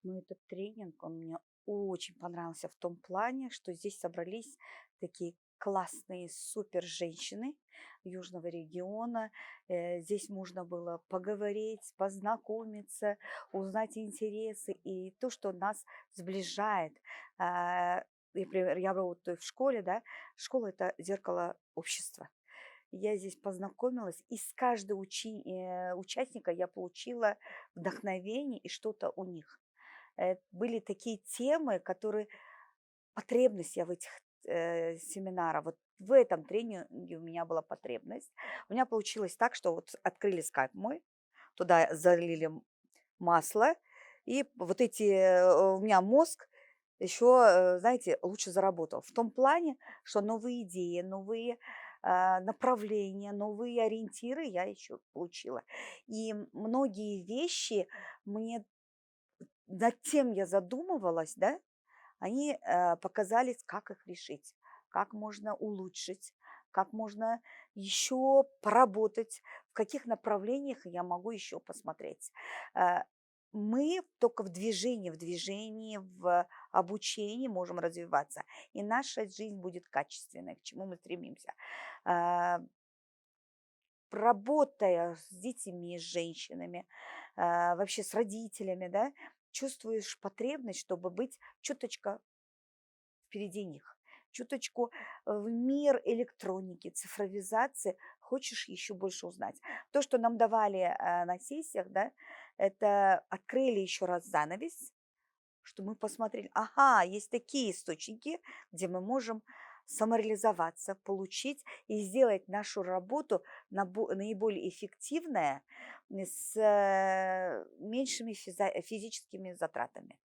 Но этот тренинг, он мне очень понравился в том плане, что здесь собрались такие классные супер женщины южного региона. Здесь можно было поговорить, познакомиться, узнать интересы и то, что нас сближает. Например, я работаю в школе, да, школа– это зеркало общества. Я здесь познакомилась, и с каждого участника я получила вдохновение и что-то у них. Были такие темы, которые потребность я в этих семинарах. Вот в этом тренинге у меня была потребность. У меня получилось так, что вот открыли скайп мой, туда залили масло, и вот у меня мозг еще, знаете, лучше заработал. В том плане, что новые идеи, новые направления, новые ориентиры я еще получила. И многие вещи мне над тем я задумывалась, да, они показались, как их решить, как можно улучшить, как можно еще поработать, в каких направлениях я могу еще посмотреть. Э, Мы только в движении, в обучении можем развиваться, и наша жизнь будет качественной, к чему мы стремимся. Э, Работая с детьми, с женщинами, вообще с родителями, да, чувствуешь потребность, чтобы быть чуточка впереди них. Чуточку в мир электроники, цифровизации хочешь еще больше узнать. То, что нам давали на сессиях, да, это открыли еще раз занавес, что мы посмотрели, ага, есть такие источники, где мы можем самореализоваться, получить и сделать нашу работу наиболее эффективной, с меньшими физическими затратами.